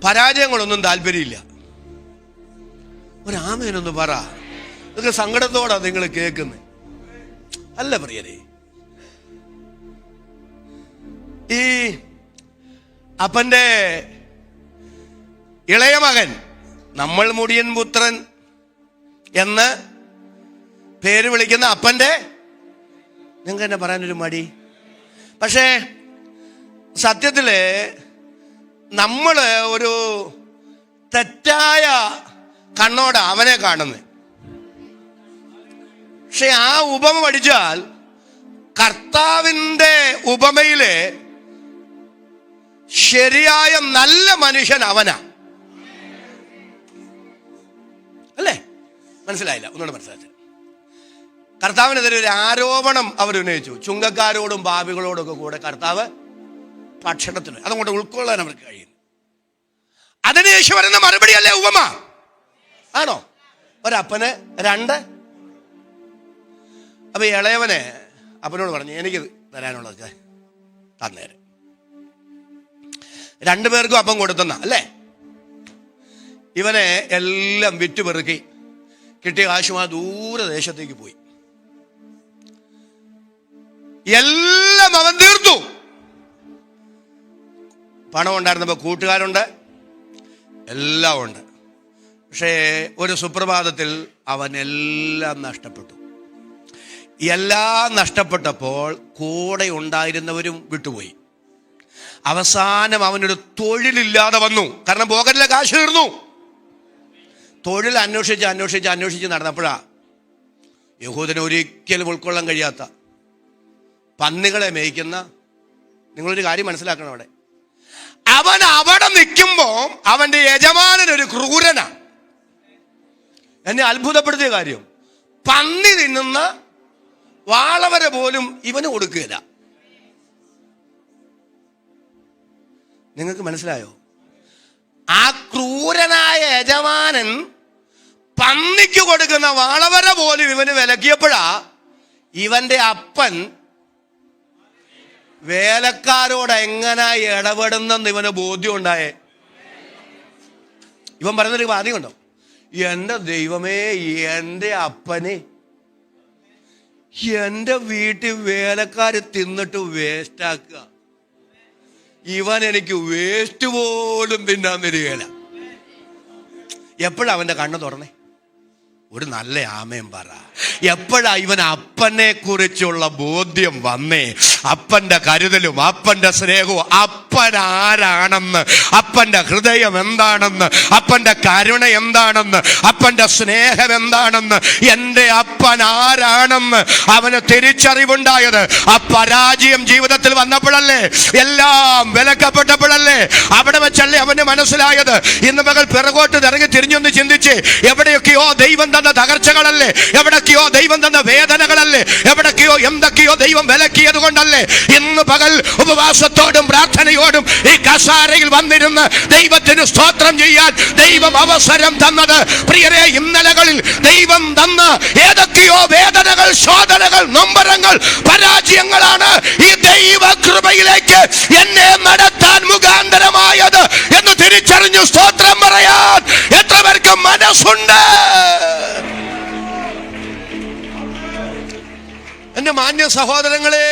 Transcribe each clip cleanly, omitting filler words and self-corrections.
പരാജയങ്ങളൊന്നും താല്പര്യമില്ല. ഒരാമേനൊന്ന് പറ. ഇതൊക്കെ സങ്കടത്തോടാ നിങ്ങൾ കേൾക്കുന്നത് അല്ല പ്രിയരെ. ഈ അപ്പന്റെ ഇളയ മകൻ, നമ്മൾ മുടിയൻ പുത്രൻ എന്ന് പേര് വിളിക്കുന്ന അപ്പന്റെ, നിങ്ങൾക്ക് തന്നെ പറയാനൊരു മടി. പക്ഷേ സത്യത്തില് നമ്മള് ഒരു തെറ്റായ കണ്ണോടെ അവനെ കാണുന്നത്. പക്ഷെ ആ ഉപമ പഠിച്ചാൽ കർത്താവിൻ്റെ ഉപമയിലെ ശരിയായ നല്ല മനുഷ്യൻ അവനാ. അല്ലേ? മനസ്സിലായില്ല? ഒന്നുകൂടെ മനസ്സിലാക്കി. കർത്താവിനെതിരെ ഒരു ആരോപണം അവർ ഉന്നയിച്ചു. ചുങ്കക്കാരോടും പാപികളോടും ഒക്കെ കൂടെ കർത്താവ് ഭക്ഷണത്തിന്, അതുകൊണ്ട് ഉൾക്കൊള്ളാൻ അവർക്ക് കഴിയും. അതിനുശേഷം വരുന്ന മറുപടി അല്ലേ ഉപമ? ആണോ? ഒരപ്പന് 2. അപ്പൊ ഇളയവനെ അപ്പനോട് പറഞ്ഞു, എനിക്ക് തരാനുള്ളത് തന്നേരെ. 2 പേർക്കും അപ്പം കൊടുത്തെന്ന അല്ലേ? ഇവനെ എല്ലാം വിറ്റുപെറുക്കി കിട്ടിയ കാശുമാ ദൂരദേശത്തേക്ക് പോയി. എല്ലാം അവൻ തീർത്തു. പണം ഉണ്ടായിരുന്നപ്പോ കൂട്ടുകാരുണ്ട്, എല്ലാം ഉണ്ട്. പക്ഷേ ഒരു സുപ്രഭാതത്തിൽ അവൻ എല്ലാം നഷ്ടപ്പെട്ടു. എല്ലാം നഷ്ടപ്പെട്ടപ്പോൾ കൂടെ ഉണ്ടായിരുന്നവരും വിട്ടുപോയി. അവസാനം അവനൊരു തൊഴിലില്ലാതെ വന്നു. കാരണം പോക്കറ്റിലെ കാശ് തീർന്നു. തൊഴിൽ അന്വേഷിച്ച് നടന്നപ്പോഴാ യഹൂദന് ഒരിക്കലും ഉൾക്കൊള്ളാൻ കഴിയാത്ത പന്നികളെ മേയ്ക്കുന്ന, നിങ്ങളൊരു കാര്യം മനസ്സിലാക്കണം, അവൻ അവിടെ നിൽക്കുമ്പോ അവന്റെ യജമാനൻ ഒരു ക്രൂരനാ. എന്നെ അത്ഭുതപ്പെടുത്തിയ കാര്യം, പന്നി തിന്നുന്ന വാളവരെ പോലും ഇവന് കൊടുക്കുകയില്ല. നിങ്ങൾക്ക് മനസ്സിലായോ? ആ ക്രൂരനായ യജമാനൻ പന്നിക്ക് കൊടുക്കുന്ന വാളവര പോലും ഇവന് വിലക്കിയപ്പോഴാ ഇവന്റെ അപ്പൻ വേലക്കാരോട് എങ്ങനെ ഇടപെടുന്നെന്ന് ഇവന് ബോധ്യം ഉണ്ടായേ. ഇവൻ പറയുന്നൊരു വാദ്യമുണ്ടോ? എന്റെ ദൈവമേ, എന്റെ അപ്പനെ എന്റെ വീട്ടിൽ വേലക്കാര് തിന്നിട്ട് വേസ്റ്റാക്കുക, ഇവൻ എനിക്ക് വേസ്റ്റ് പോലും തിന്നാൻ തരികയില്ല. എപ്പോഴാ അവന്റെ കണ്ണ് തുറന്നേ? ഒരു നല്ല ആമയും പറ. എപ്പോഴാ ഇവൻ അപ്പനെ കുറിച്ചുള്ള ബോധ്യം വന്നേ? അപ്പന്റെ കരുതലും അപ്പന്റെ സ്നേഹവും അപ്പൻ ആരാണെന്ന്, അപ്പന്റെ ഹൃദയം എന്താണെന്ന്, അപ്പന്റെ കരുണ എന്താണെന്ന്, അപ്പന്റെ സ്നേഹം എന്താണെന്ന്, എന്റെ അപ്പൻ ആരാണെന്ന് അവന് തിരിച്ചറിവുണ്ടായത് ആ പരാജയം ജീവിതത്തിൽ വന്നപ്പോഴല്ലേ? എല്ലാം വിലക്കപ്പെട്ടപ്പോഴല്ലേ? അവിടെ വെച്ചല്ലേ അവന് മനസ്സിലായത്? ഇന്ന് പകൽ പിറകോട്ട് ഇറങ്ങി തിരിഞ്ഞൊന്ന് ചിന്തിച്ച്, എവിടെയൊക്കെയോ ദൈവം തന്ന തകർച്ചകളല്ലേ, എവിടൊക്കെയോ ദൈവം തന്ന വേദനകളല്ലേ, എവിടൊക്കെയോ എന്തൊക്കെയോ ദൈവം വിലക്കിയത് കൊണ്ടല്ലേ ഇന്ന് പകൽ ഉപവാസത്തോടും പ്രാർത്ഥനയോടും ഈ കസാരയിൽ വന്നിരുന്ന് ദൈവത്തിന് സ്തോത്രം ചെയ്യാൻ ദൈവം അവസരം തന്നത്. പ്രിയരെ, ഇന്നലകളിൽ ദൈവം തന്ന ഏതൊക്കെയോ വേദനകൾ, ശോധനകൾ, നൊമ്പരങ്ങൾ, പരാജയങ്ങളാണ് ഈ ദൈവ കൃപയിലേക്ക് എന്നെ നടത്താൻ മുഖാന്തരമായത് എന്ന് തിരിച്ചറിഞ്ഞു സ്തോത്രം പറയാൻ എത്ര പേർക്ക് മനസ്സുണ്ട്? എന്റെ മാന്യ സഹോദരങ്ങളെ,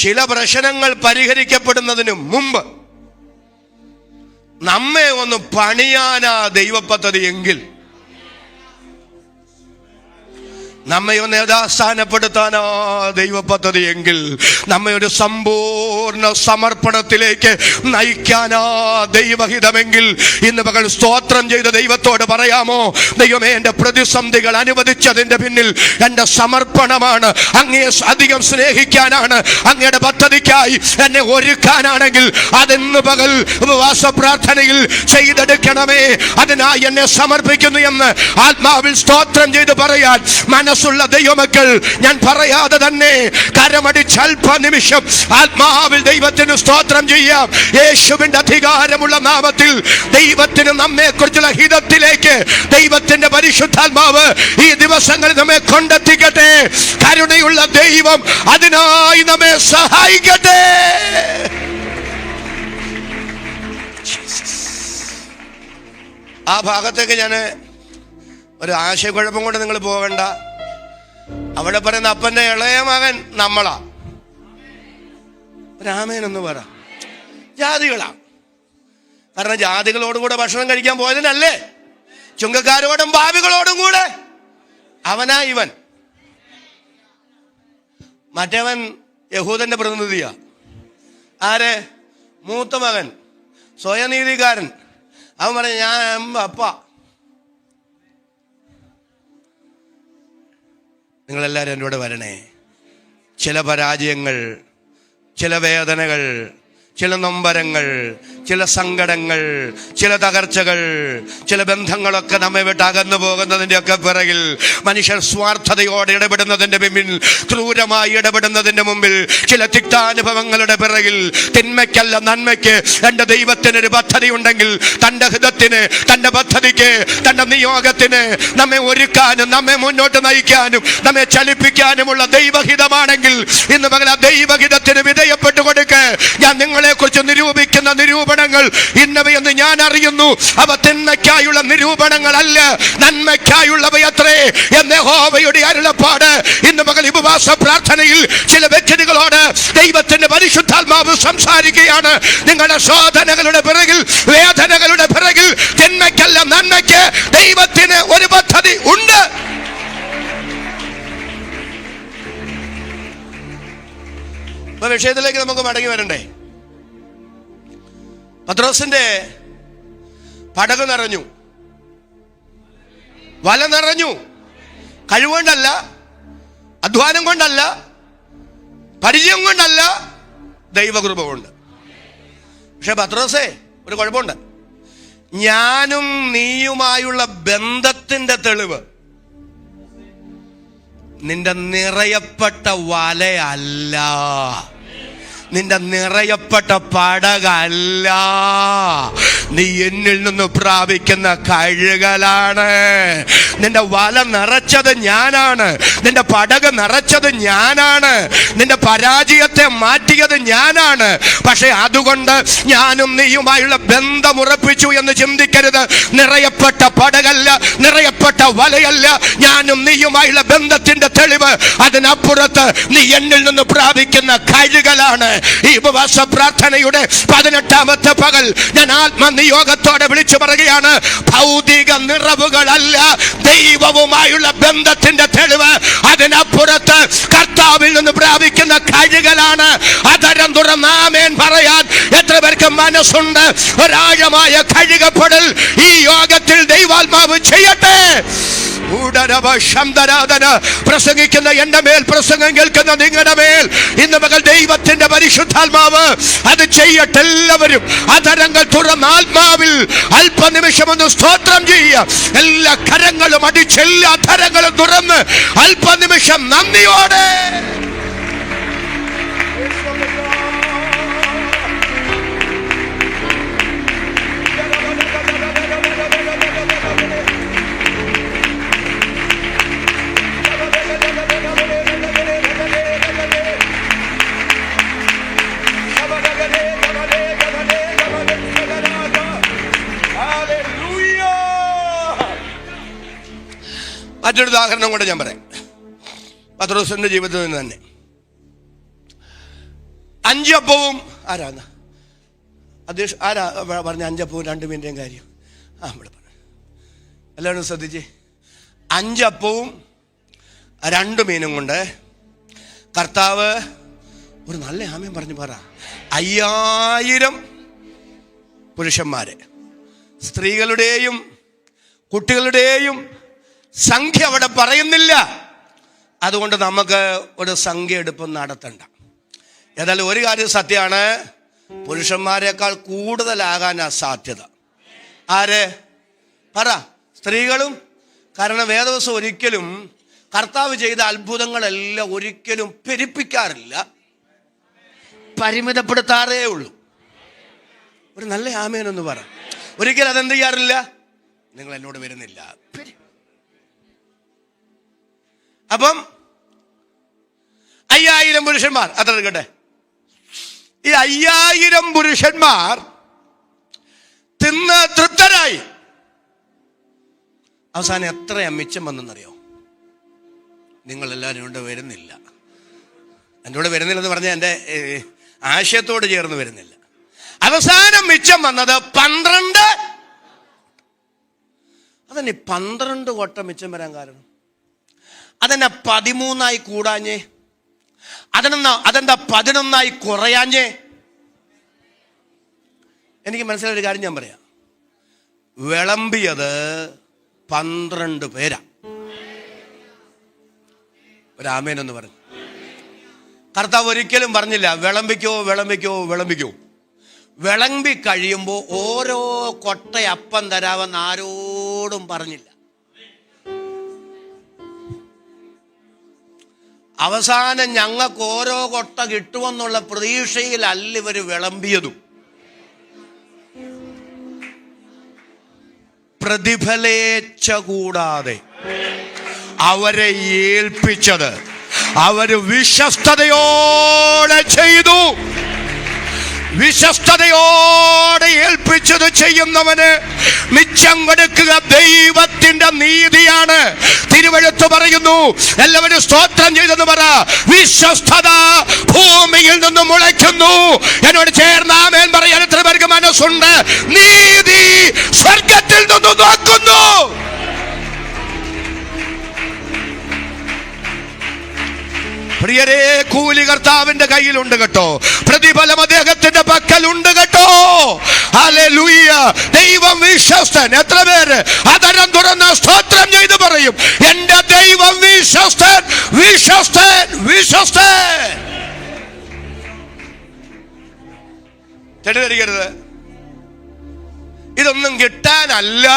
ചില പ്രശ്നങ്ങൾ പരിഹരിക്കപ്പെടുന്നതിന് മുമ്പ് നമ്മെ ഒന്ന് പണിയാനാ ദൈവ പദ്ധതി എങ്കിൽ, നമ്മെ ഒന്ന് യഥാസ്ഥാനപ്പെടുത്താനാ ദൈവ പദ്ധതി എങ്കിൽ, നമ്മെ ഒരു സമ്പൂർണ്ണ സമർപ്പണത്തിലേക്ക് നയിക്കാനാ ദൈവഹിതമെങ്കിൽ, ഇന്ന് പകൽ സ്തോത്രം ചെയ്ത ദൈവത്തോട് പറയാമോ? ദൈവമേ, എന്റെ പ്രതിസന്ധികൾ അനുവദിച്ചതിന്റെ പിന്നിൽ എന്റെ സമർപ്പണമാണ്. അങ്ങയെ അധികം സ്നേഹിക്കാനാണ്, അങ്ങയുടെ പദ്ധതിക്കായി എന്നെ ഒരുക്കാനാണെങ്കിൽ അതിന്ന് പകൽ ഉപവാസ പ്രാർത്ഥനയിൽ ചെയ്തെടുക്കണമേ. അതിനായി എന്നെ സമർപ്പിക്കുന്നു എന്ന് ആത്മാവിൽ സ്തോത്രം ചെയ്ത് പറയാൻ മനസ്സുള്ള ദൈവമക്കൾ, ഞാൻ പറയാതെ തന്നെ കരമടിച്ച് അല്പനിമിഷം ആത്മാവിൽ ദൈവത്തിന് സ്തോത്രം ചെയ്യാം. യേശുവിന്റെ അധികാരമുള്ള നാമത്തിൽ ദൈവത്തിന് നമ്മെ കുറിച്ചുള്ള ഹിതത്തിലേക്ക് ദൈവത്തിന്റെ പരിശുദ്ധാത്മാവ് ഈ ദിവസങ്ങളിൽ നമ്മെ കൊണ്ടെത്തിക്കട്ടെ. കരുണയുള്ള ദൈവം അതിനായി നമ്മെ സഹായിക്കട്ടെ. ആ ഭാഗത്തേക്ക് ഞാൻ ഒരു ആശയക്കുഴപ്പം കൊണ്ട് നിങ്ങൾ പോകണ്ട. അവിടെ പറയുന്ന അപ്പൻ്റെ ഇളയ മകൻ നമ്മളാ. രാമേനെന്ന് പറ. ജാതികളാ. കാരണം ജാതികളോടും കൂടെ ഭക്ഷണം കഴിക്കാൻ പോയതിനല്ലേ, ചുങ്കക്കാരോടും പാപികളോടും കൂടെ അവനാ ഇവൻ. മറ്റവൻ യഹൂദന്റെ പ്രതിനിധിയാ. ആര്? മൂത്ത മകൻ, സ്വയനീതിക്കാരൻ. അവൻ പറഞ്ഞു ഞാൻ അപ്പ. നിങ്ങളെല്ലാവരും എൻ്റെ കൂടെ വരണേ. ചില പരാജയങ്ങൾ, ചില വേദനകൾ, ചില നൊമ്പരങ്ങൾ, ചില സങ്കടങ്ങൾ, ചില തകർച്ചകൾ, ചില ബന്ധങ്ങളൊക്കെ നമ്മെ വിട്ട് അകന്നു പോകുന്നതിൻ്റെ ഒക്കെ പിറകിൽ മനുഷ്യർ സ്വാർത്ഥതയോടെ ഇടപെടുന്നതിൻ്റെ പിന്നിൽ, ക്രൂരമായി ഇടപെടുന്നതിൻ്റെ മുമ്പിൽ, ചില തിക്താനുഭവങ്ങളുടെ പിറകിൽ തിന്മയ്ക്കല്ല നന്മയ്ക്ക് എൻ്റെ ദൈവത്തിനൊരു പദ്ധതി ഉണ്ടെങ്കിൽ, തൻ്റെ ഹിതത്തിന്, തൻ്റെ പദ്ധതിക്ക്, തൻ്റെ നിയോഗത്തിന് നമ്മെ ഒരുക്കാനും നമ്മെ മുന്നോട്ട് നയിക്കാനും നമ്മെ ചലിപ്പിക്കാനുമുള്ള ദൈവഹിതമാണെങ്കിൽ ഇന്ന് പകൽ ആ ദൈവഹിതത്തിന് വിധേയപ്പെട്ടു കൊടുക്ക്. ഞാൻ നിങ്ങളെ കുറിച്ച് നിരൂപിക്കുന്ന നിരൂപണങ്ങൾ ഇന്നവയെന്ന് ഞാൻ അറിയുന്നു. അവ തിന്മയ്ക്കായുള്ള നിരൂപണങ്ങളല്ല, നന്മയ്ക്കായുള്ളവയത്രേ എന്ന് യഹോവയുടെ അരുളപ്പാട്. ഇന്ന് പകൽ ഉപവാസ പ്രാർത്ഥനയിൽ ചില വ്യക്തികളോട് ദൈവത്തിന്റെ പരിശുദ്ധാത്മാവ് സംസാരിക്കുകയാണ്. നിങ്ങളുടെ ശോധനകളുടെ പിറകിൽ, വേദനകളുടെ പിറകിൽ തിന്മയ്ക്കല്ല നന്മയ്ക്ക് ദൈവത്തിന് ഒരു പദ്ധതി ഉണ്ട്. വിഷയത്തിലേക്ക് നമുക്ക് മടങ്ങി വരണ്ടേ. പത്രോസിന്റെ പടക് നിറഞ്ഞു, വല നിറഞ്ഞു. കഴിവുകൊണ്ടല്ല, അധ്വാനം കൊണ്ടല്ല, പരിചയം കൊണ്ടല്ല, ദൈവകൃപ കൊണ്ട്. പക്ഷെ പത്രോസേ, ഒരു കുഴപ്പമുണ്ട്. ഞാനും നീയുമായുള്ള ബന്ധത്തിന്റെ തെളിവ് നിന്റെ നിറയപ്പെട്ട വലയല്ല, നിന്റെ നിറയപ്പെട്ട പടകല്ല, നീ എന്നിൽ നിന്ന് പ്രാപിക്കുന്ന കഴുകലാണ്. നിന്റെ വല നിറച്ചത് ഞാനാണ്, നിന്റെ പടക് നിറച്ചത് ഞാനാണ്, നിന്റെ പരാജയത്തെ മാറ്റിയത് ഞാനാണ്. പക്ഷെ അതുകൊണ്ട് ഞാനും നീയുമായുള്ള ബന്ധമുറപ്പിച്ചു എന്ന് ചിന്തിക്കരുത്. നിറയപ്പെട്ട പടകല്ല, നിറയപ്പെട്ട വലയല്ല ഞാനും നീയുമായുള്ള ബന്ധത്തിന്റെ തെളിവ്. അതിനപ്പുറത്ത് നീ എന്നിൽ നിന്ന് പ്രാപിക്കുന്ന കഴുകലാണ്. ഈ ഉപവാസ പ്രാർത്ഥനയുടെ 18ാമത്തെ പകൽ ഞാൻ ആത്മനിയോഗത്തോടെ വിളിച്ചു പറയുകയാണ്, ഭൗതിക നിറവുകളല്ല ദൈവവുമായുള്ള ബന്ധത്തിന്റെ തെളിവ്. അതിനപ്പുറത്ത് കർത്താവിൽ നിന്ന് പ്രാപിക്കുന്ന കഴുകലാണ്. അതരം തുറന്ന് ആമേൻ പറയാൻ എത്ര പേർക്ക് മനസ്സുണ്ട്? ഒരാഴമായ കഴുകപ്പെടൽ ഈ യോഗത്തിൽ ദൈവാത്മാവ് ചെയ്യട്ടെ. പ്രസംഗിക്കുന്ന എന്റെ മേൽ, പ്രസംഗം കേൾക്കുന്ന നിങ്ങളുടെ മേൽ ഇന്ന് മകൾ ദൈവത്തിന്റെ പരിശുദ്ധാത്മാവ് അത് ചെയ്യട്ടെ. എല്ലാവരും അതരങ്ങൾ തുറന്ന് ആത്മാവിൽ അല്പനിമിഷം ഒന്ന് സ്തോത്രം ചെയ്യുക. എല്ലാ കരങ്ങളും അടിച്ച്, എല്ലാ അധരങ്ങളും തുറന്ന് അല്പനിമിഷം നന്ദിയോടെ മറ്റൊരു ഉദാഹരണം കൂടെ ഞാൻ പറയാം. പത്രോസിന്റെ ജീവിതത്തിൽ നിന്ന് തന്നെ. 5 അപ്പവും ആരാ പറഞ്ഞ 5 അപ്പവും 2 മീനിന്റെയും കാര്യം? ഇവിടെ പറഞ്ഞു. എല്ലാവരും ശ്രദ്ധിച്ചേ. 5 അപ്പവും 2 മീനും കൊണ്ട് കർത്താവ് ഒരു നല്ല ആമേൻ പറഞ്ഞു പറ 5000 പുരുഷന്മാരെ, സ്ത്രീകളുടെയും കുട്ടികളുടെയും സംഖ്യ അവിടെ പറയുന്നില്ല. അതുകൊണ്ട് നമുക്ക് ഒരു സംഖ്യ എടുപ്പ് നടത്തണ്ട. ഏതായാലും ഒരു കാര്യം സത്യമാണ്, പുരുഷന്മാരെക്കാൾ കൂടുതലാകാനാ സാധ്യത. ആര് പറ? സ്ത്രീകളും. കാരണം വേദവസം ഒരിക്കലും കർത്താവ് ചെയ്ത അത്ഭുതങ്ങളെല്ലാം ഒരിക്കലും പെരുപ്പിക്കാറില്ല, പരിമിതപ്പെടുത്താറേ ഉള്ളൂ. ഒരു നല്ല ആമേനൊന്ന് പറ. ഒരിക്കലും അതെന്ത് ചെയ്യാറില്ല. നിങ്ങൾ എന്നോട് വരുന്നില്ല. അപ്പം 5000 പുരുഷന്മാർ അത്ര എടുക്കട്ടെ. ഈ 5000 പുരുഷന്മാർ തിന്ന് തൃപ്തരായി. അവസാനം എത്രയാ മിച്ചം വന്നെന്നറിയോ? നിങ്ങളെല്ലാവരും ഇവിടെ വരുന്നില്ല. എൻ്റെ കൂടെ വരുന്നില്ലെന്ന് പറഞ്ഞാൽ എൻ്റെ ആശയത്തോട് ചേർന്ന് വരുന്നില്ല. അവസാനം മിച്ചം വന്നത് 12. അതെന്നെ 12 കൊട്ട മിച്ചം വരാൻ കാരണം? അതെന്നെ 13 കൂടാഞ്ഞേ? അതെന്താ 11 കുറയാഞ്ഞേ? എനിക്ക് മനസ്സിലായ ഒരു കാര്യം ഞാൻ പറയാം. വിളമ്പിയത് 12 പേരാ. ഒരു ആമേനെന്ന് പറഞ്ഞു. കർത്താവ് ഒരിക്കലും പറഞ്ഞില്ല വിളമ്പിക്കോ വിളമ്പിക്കോ വിളമ്പിക്കോ. വിളമ്പി കഴിയുമ്പോൾ ഓരോ കൊട്ട അപ്പം തരാമെന്ന് ആരോടും പറഞ്ഞില്ല. അവസാനം ഞങ്ങൾക്ക് ഓരോ കൊട്ട കിട്ടുമെന്നുള്ള പ്രതീക്ഷയിലല്ല ഇവർ വിളമ്പിയതും. പ്രതിഫലേച്ഛ കൂടാതെ അവരെ ഏൽപ്പിച്ചത് അവര് വിശ്വസ്തയോടെ ചെയ്തു. വിശ്വസ്തയോടെ ഏൽപ്പിച്ചത് ചെയ്യുന്നവന് മിച്ചം കൊടുക്കുക ദൈവത്തിന്റെ നീതിയാണ്. തിരുവെഴുത്ത് പറയുന്നു, എല്ലാവരും സ്തോത്രം ചെയ്തെന്ന് പറ. വിശ്വസ്തത ഭൂമിയിൽ നിന്ന് മുളയ്ക്കുന്നു. എന്നോട് ചേർന്ന് ആമേൻ പറയാൻ എത്ര പേർക്ക് മനസ്സുണ്ട്? നീതി സ്വർഗത്തിൽ നിന്ന് നോക്കുന്നു. പ്രിയരേ, കൂലി കർത്താവിന്റെ കയ്യിലുണ്ട് കേട്ടോ. പ്രതിഫലം അദ്ദേഹത്തിന്റെ പക്കലുണ്ട് കേട്ടോ. ഹല്ലേലൂയ. ദൈവം വിശ്വസ്തൻ. എത്ര പേര് അതരം തുറന്ന് സ്തോത്രം ചെയ്ത് പറയും, എന്റെ ദൈവം വിശ്വസ്തൻ, വിശ്വസ്തൻ, വിശ്വസ്തൻ. തെറ്റിദ്ധരിക്കരുത്. ഇതൊന്നും കിട്ടാനല്ല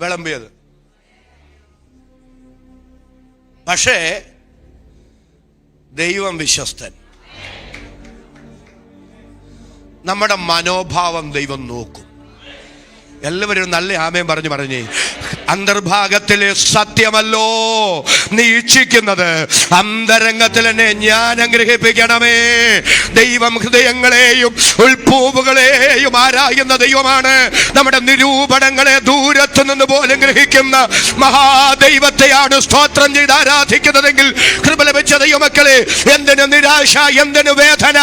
വിളമ്പിയത്. പക്ഷേ ദൈവം വിശ്വസ്തൻ. നമ്മുടെ മനോഭാവം ദൈവം നോക്കും. എല്ലാവരും നല്ല ആമേൻ പറഞ്ഞേ. അന്തർഭാഗത്തിലെ സത്യമല്ലോ നീ ഇച്ഛിക്കുന്നത്, അന്തരംഗത്തിൽ എന്നെ ഞാൻ അനുഗ്രഹിപ്പിക്കണമേ. ദൈവം ഹൃദയങ്ങളെയും ഉൾപ്പൂവുകളെയും ആരായുന്ന ദൈവമാണ്. നമ്മുടെ നിരൂപണങ്ങളെ ദൂരത്തു നിന്ന് പോലും ഗ്രഹിക്കുന്ന മഹാദൈവത്തെയാണ് സ്തോത്രം ചെയ്ത് ആരാധിക്കുന്നതെങ്കിൽ, കൃപ ലഭിച്ച ദൈവമക്കളെ, എന്തിനു നിരാശ, എന്തിനു വേദന?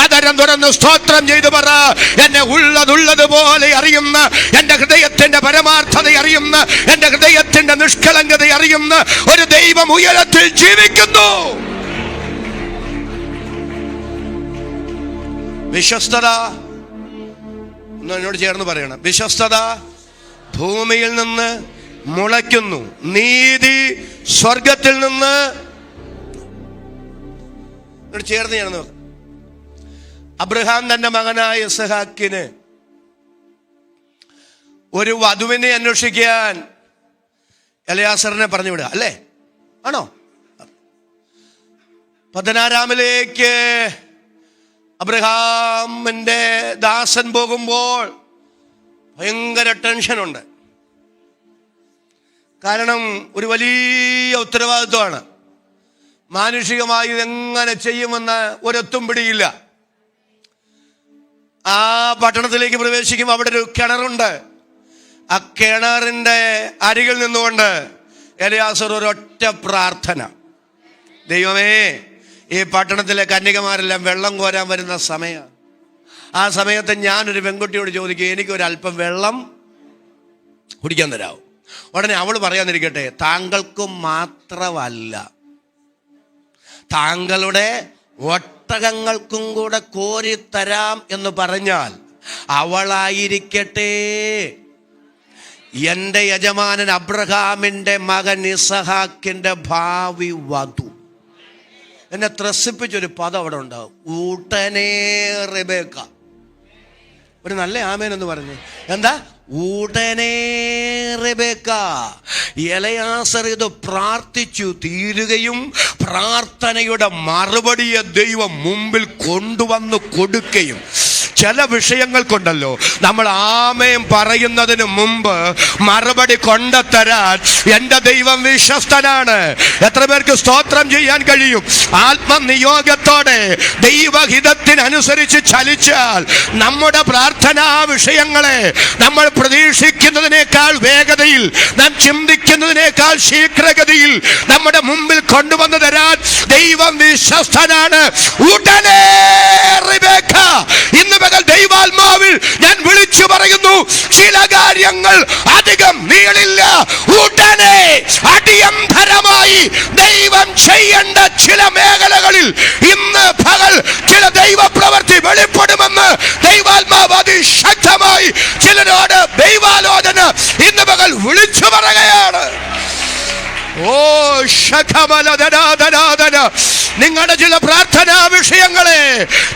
അതരം തുറന്ന് സ്തോത്രം ചെയ്ത് പറ. എന്നെ ഉള്ളതുപോലെ അറിയുന്ന, എന്റെ ഹൃദയത്തിന്റെ പരമാർത്ഥത അറിയുന്ന, എന്റെ ഹൃദയത്തിന്റെ നിഷ്കളങ്കത അറിയുന്ന ഒരു ദൈവം ഉയരത്തിൽ ജീവിക്കുന്നു. വിശ്വസ്തത, എന്നോട് ചേർന്ന് പറയണം, വിശ്വസ്തത ഭൂമിയിൽ നിന്ന് മുളയ്ക്കുന്നു, നീതി സ്വർഗത്തിൽ നിന്ന്. ചേർന്ന് ചേർന്ന് അബ്രഹാം തന്റെ മകനായ ഇസ്ഹാക്കിന് ഒരു വധുവിനെ അന്വേഷിക്കാൻ എലയാസറിനെ പറഞ്ഞു വിടുക അല്ലേ? ആണോ? 16 അബ്രഹാമിന്റെ ദാസൻ പോകുമ്പോൾ ഭയങ്കര ടെൻഷനുണ്ട്. കാരണം ഒരു വലിയ ഉത്തരവാദിത്വമാണ്. മാനുഷികമായി ഇതെങ്ങനെ ചെയ്യുമെന്ന് ഒരെത്തും പിടിയില്ല. ആ പട്ടണത്തിലേക്ക് പ്രവേശിക്കുമ്പോൾ അവിടെ ഒരു കിണറുണ്ട്. ആ കിണറിന്റെ അരികിൽ നിന്നുകൊണ്ട് എലയാസർ ഒരൊറ്റ പ്രാർത്ഥന, ദൈവമേ, ഈ പട്ടണത്തിലെ കന്യകമാരെല്ലാം വെള്ളം കോരാൻ വരുന്ന സമയമാണ്. ആ സമയത്ത് ഞാനൊരു പെൺകുട്ടിയോട് ചോദിക്കും, എനിക്കൊരല്പം വെള്ളം കുടിക്കാൻ തരാമോ? ഉടനെ അവൾ പറയാന്നിരിക്കട്ടെ, താങ്കൾക്കും മാത്രമല്ല, താങ്കളുടെ ഒട്ടകങ്ങൾക്കും കൂടെ കോരിത്തരാം എന്ന് പറഞ്ഞാൽ അവളായിരിക്കട്ടെ എൻ്റെ യജമാനൻ അബ്രഹാമിൻ്റെ മകൻ ഇസഹാക്കിൻ്റെ ഭാവി വധു. എന്നെ ത്രസിപ്പിച്ചൊരു പദം അവിടെ ഉണ്ടാവും, ഉടനെ റിബേക്ക. ഒരു നല്ല ആമേൻ എന്ന് പറഞ്ഞു. എന്താ? ഉടനെ റിബേക്ക. എലയാസർ ഇത് പ്രാർത്ഥിച്ചു തീരുകയും പ്രാർത്ഥനയുടെ മറുപടിയെ ദൈവം മുമ്പിൽ കൊണ്ടുവന്ന് കൊടുക്കുകയും ചില വിഷയങ്ങൾക്കുണ്ടല്ലോ നമ്മൾ ആമേൻ പറയുന്നതിന് മുമ്പ് മറുപടി കൊണ്ടുതരാൻ എൻ്റെ ദൈവം വിശ്വസ്തനാണ്. എത്ര പേർക്ക് സ്തോത്രം ചെയ്യാൻ കഴിയും? ആത്മനിയോഗത്തോടെ ദൈവഹിതത്തിനനുസരിച്ച് ചലിച്ചാൽ നമ്മുടെ പ്രാർത്ഥനാ വിഷയങ്ങളെ നമ്മൾ പ്രതീക്ഷിക്കുന്നതിനേക്കാൾ വേഗതയിൽ, നാം ചിന്തിക്കുന്നതിനേക്കാൾ ശീഘ്രഗതിയിൽ നമ്മുടെ മുമ്പിൽ കൊണ്ടുവന്നു തരാൻ ദൈവം വിശ്വസ്തനാണ്. ഉടനെ റിബേക്ക, ഇന്ന് പകൽ ദൈവാത്മാവിൽ ഞാൻ വിളിച്ചു പറയുന്നു, ചില കാര്യങ്ങൾ അധികം നീളില്ല. ഉടനെ അടിയന്തരമായി ദൈവം ചെയ്യേണ്ട ചില മേഖലകളിൽ ഇന്ന് പകൽ ചില ദൈവപ്രവൃത്തി വെളിപ്പെടുമെന്ന് ദൈവാത്മാവ് അതിശക്തമായി ചിലരോട് ദൈവാലോചന ഇന്ന് പകൽ വിളിച്ചു പറയുകയാണ്. ഓ ശഖമലധനാധനാധന, നിങ്ങളുടെ ചില പ്രാർത്ഥനാ വിഷയങ്ങളെ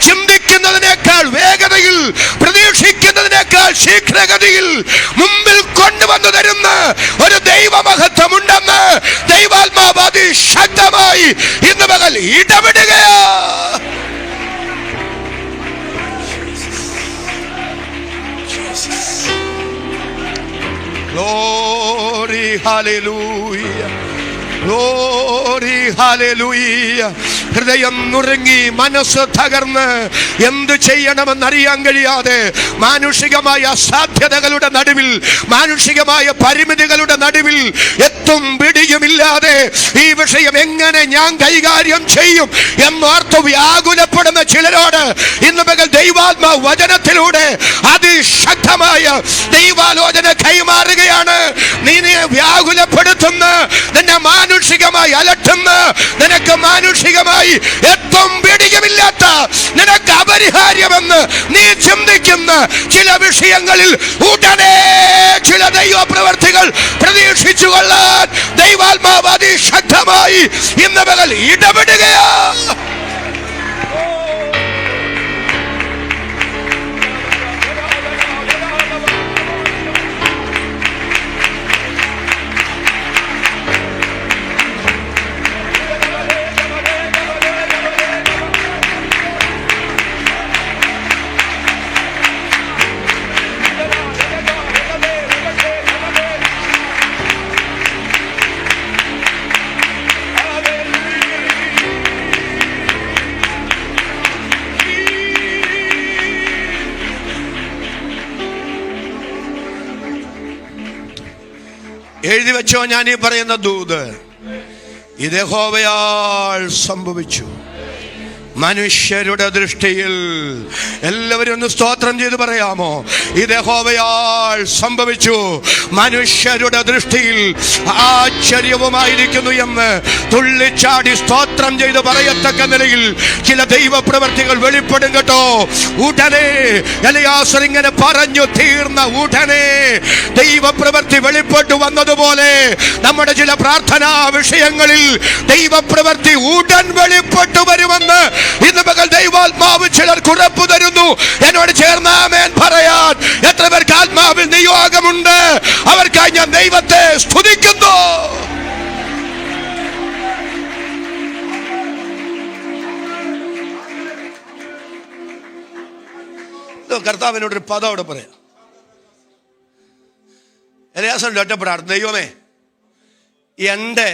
ചിന്തിക്കുന്നതിനേക്കാൾ വേഗതയിൽ, പ്രതീക്ഷിക്കുന്നതിനേക്കാൾ ശീഘ്രഗതിയിൽ മുമ്പിൽ കൊണ്ടുവന്നു തരുന്ന ഒരു ദൈവമഹത്വമുണ്ടെന്ന് ദൈവാത്മാവ് അതിശക്തമായി ഇന്ന് പകൽ ഇടപെടുകയാ. Glory, hallelujah. Glory, hallelujah. ഹൃദയം നുറുങ്ങി, മനസ്സ് തകർന്ന് എന്ത് ചെയ്യണമെന്നറിയാൻ കഴിയാതെ, മാനുഷികമായ അസാധ്യതകളുടെ നടുവിൽ, മാനുഷികമായ പരിമിതികളുടെ നടുവിൽ എത്തും പിടിയുമില്ലാതെ ഈ വിഷയം എങ്ങനെ ഞാൻ കൈകാര്യം ചെയ്യും എന്നോർത്ത് വ്യാകുലപ്പെടുന്ന ചിലരോട് ഇന്ന് പകൽ ദൈവാത്മാ വചനത്തിലൂടെ അതിശക്തമായ ദൈവാലോചന കൈമാറുകയാണ്. നിന്നെ വ്യാകുലപ്പെടുത്തുന്ന, നിന്നെ മാനുഷികമായി അലട്ടുന്ന, നിനക്ക് മാനുഷികമായി എത്തും പിടിയുമില്ലാത്ത, നിനക്ക് അപരിഹാര്യമെന്ന് നീ ചിന്തിക്കുന്ന ചില വിഷയങ്ങളിൽ ഉടനെ ചില ദൈവപ്രവർത്തികൾ പ്രതീക്ഷിച്ചു കൊള്ളാൻ ദൈവാത്മാവ് അതിശക്തമായി ഇന്ന് പകൽ ഇടപെടുകയാ. എഴുതി വെച്ചോ, ഞാൻ ഈ പറയുന്ന ദൂത് ഇത് യഹോവയാൽ സംഭവിച്ചു. മനുഷ്യരുടെ ദൃഷ്ടിയിൽ, എല്ലാവരും ഒന്ന് സ്തോത്രം ചെയ്ത് പറയാമോ? ഇത് യഹോവയാൽ സംഭവിച്ചു, മനുഷ്യരുടെ ദൃഷ്ടിയിൽ ആശ്ചര്യവുമായിരിക്കുന്നു എന്ന് തുള്ളിച്ചാടി സ്തോത്രം ചെയ്ത് പറയത്തക്ക നിലയിൽ ചില ദൈവപ്രവർത്തികൾ വെളിപ്പെടും കേട്ടോ. ഉടനെ എലിയാസർ ഇങ്ങനെ പറഞ്ഞു തീർന്ന ഉടനെ ദൈവപ്രവൃത്തി വെളിപ്പെട്ടു വന്നതുപോലെ നമ്മുടെ ചില പ്രാർത്ഥനാ വിഷയങ്ങളിൽ ദൈവപ്രവൃത്തി ഉടൻ വെളിപ്പെട്ടു വരുമെന്ന് ഇന്ന് പകൽ ദൈവാത്മാവ് ചിലർക്ക് ഉറപ്പു തരുന്നു. എന്നോട് ചേർന്ന് ആമേൻ പറയാൻ എത്ര പേർക്ക് ആത്മാവിൽ നിയോഗമുണ്ട്? അവർക്കായി ഞാൻ ദൈവത്തെ സ്തുതിക്കുന്നു. കർത്താവിനോടൊരു പദം അവിടെ പറയാം. എലിയാസറിന്റെ ഒറ്റപ്പെടാണ്, ദൈവമേ, എൻ്റെ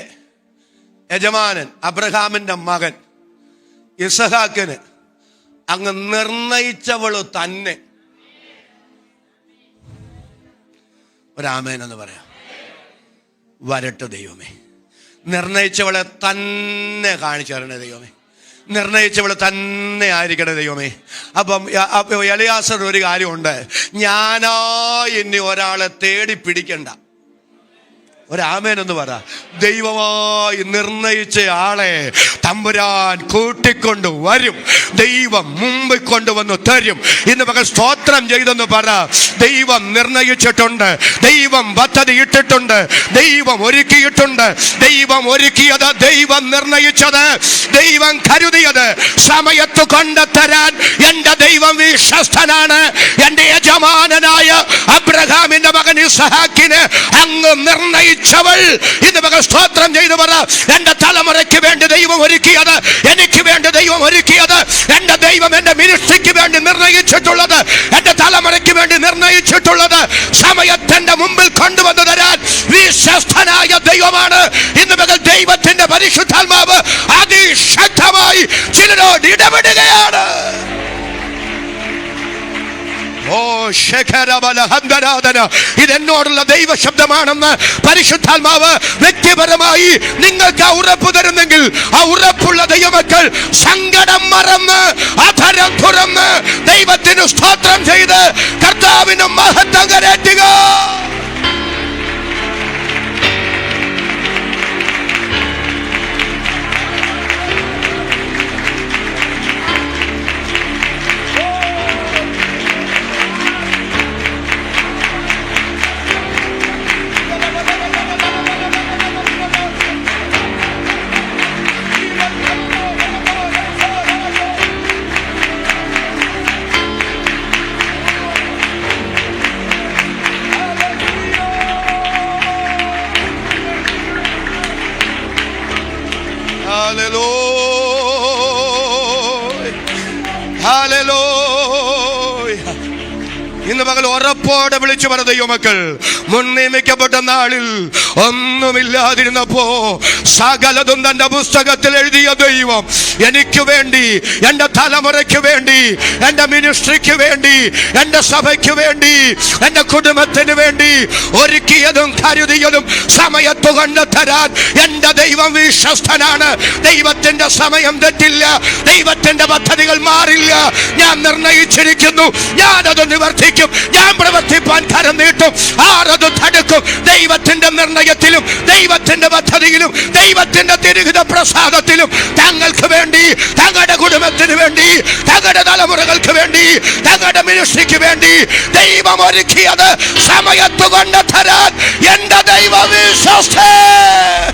യജമാനൻ അബ്രഹാമിന്റെ മകൻ ഇസഹാക്കിന് അങ്ങ് നിർണയിച്ചവള് തന്നെ. ഒരാമേൻ എന്ന് പറയാം. വരട്ടെ ദൈവമേ, നിർണയിച്ചവളെ തന്നെ കാണിച്ചു തരണേ ദൈവമേ, നിർണയിച്ചവള് തന്നെ ആയിരിക്കട്ടെ ദൈവമേ. അപ്പം എലിയാസർ ഒരു കാര്യമുണ്ട്, ഞാനായി ഇനി ഒരാളെ തേടി പിടിക്കണ്ട. ഒരാമേൻ എന്ന് പറ. ദൈവമായി നിർണയിച്ച ആളെ തമ്പുരാൻ കൂട്ടിക്കൊണ്ട് വരും, ദൈവം മുമ്പിൽ കൊണ്ടുവന്ന് തരും. ഇന്ന് പകൽ സ്തോത്രം ചെയ്തെന്ന് പറ. ദൈവം നിർണയിച്ചിട്ടുണ്ട്, ദൈവം പദ്ധതി ഇട്ടിട്ടുണ്ട്, ദൈവം ഒരുക്കിയിട്ടുണ്ട്. ദൈവം ഒരുക്കിയത്, ദൈവം നിർണയിച്ചത്, ദൈവം കരുതിയത് സമയത്ത് കൊണ്ടുതരാൻ എൻ്റെ ദൈവം വിശ്വസ്തനാണ്. എൻ്റെ യജമാനനായ അബ്രഹാമിന്റെ മകൻ ഇസഹാക്കിന് അങ്ങ് നിർണയിച്ചവൾ ഇന്ന് മകൻ സ്തോത്രം ചെയ്തു പറ. എൻ്റെ തലമുറയ്ക്ക് വേണ്ടി ദൈവം ഒരുക്കിയത്, എനിക്ക് വേണ്ടി ദൈവം ഒരുക്കിയത്, എൻ്റെ ദൈവം എന്റെ മിനിസ്ട്രിക്ക് വേണ്ടി നിർണയിച്ചിട്ടുള്ളത്, എന്റെ തലമുറയ്ക്ക് വേണ്ടി നിർണയിച്ചിട്ടുള്ളത് സമയത്തിന്റെ മുമ്പിൽ കൊണ്ടുവന്നു തരാൻ വിശ്വസ്തനായ ദൈവമാണ്. ഇന്ന് പകൽ ദൈവത്തിന്റെ പരിശുദ്ധാത്മാവ് അതിശക്തമായി ചിലരോട് ഇടപെടുകയാണ്. ഓ ശേഖരബലഹന്തരാധന, ഇതെന്നോടുള്ള ദൈവശബ്ദമാണെന്ന് പരിശുദ്ധാത്മാവ് വ്യക്തിപരമായി നിങ്ങൾക്ക് ഉറപ്പ് തരുന്നെങ്കിൽ, ആ ഉറപ്പുള്ള ദൈവമക്കൾ സങ്കടം മറന്ന് അധരം തുറന്ന് ദൈവത്തിന് സ്തോത്രം ചെയ്ത് കർത്താവിന് മഹത്വം കരേറ്റുക. ഇന്ന് പകൽ ഉറപ്പോടെ വിളിച്ചു പറഞ്ഞ ദൈവമക്കൾ, മുൻ നിയമിക്കപ്പെട്ട നാളിൽ ഒന്നുമില്ലാതിരുന്നപ്പോ സകലതും തന്റെ പുസ്തകത്തിൽ എഴുതിയ ദൈവം എനിക്ക് വേണ്ടി, എന്റെ തലമുറയ്ക്ക് വേണ്ടി, എന്റെ മിനിസ്ട്രിക്ക് വേണ്ടി, എന്റെ സഭയ്ക്ക് വേണ്ടി, എന്റെ കുടുംബത്തിന് വേണ്ടി ഒരുക്കിയതും കരുതിയതും സമയത്ത് കൊണ്ടുതരാൻ എന്റെ ദൈവം വിശ്വസ്തനാണ്. ദൈവത്തിന്റെ സമയം തെറ്റില്ല, ദൈവത്തിന്റെ പദ്ധതികൾ മാറില്ല. ഞാൻ നിർണയിച്ചിരിക്കുന്നു, ഞാനത് നിവർത്തിക്കും, ഞാൻ പ്രവർത്തിപ്പാൻ കരം നീട്ടും. ആരത് തടുക്കും? ദൈവത്തിന്റെ നിർണയത്തിലും ദൈവത്തിന്റെ പദ്ധതിയിലും ദൈവത്തിന്റെ തിരുഹിത പ്രസാദത്തിലും തങ്ങൾക്ക് വേണ്ടി, തങ്ങളുടെ കുടുംബത്തിന് വേണ്ടി, തങ്ങളുടെ തലമുറകൾക്ക് വേണ്ടി, തങ്ങളുടെ മിനിസ്ട്രിക്ക് വേണ്ടി ദൈവം ഒരുക്കിയത് സമയത്ത് കൊണ്ട് തരാൻ എന്റെ ദൈവ വിശ്വസ്തൻ.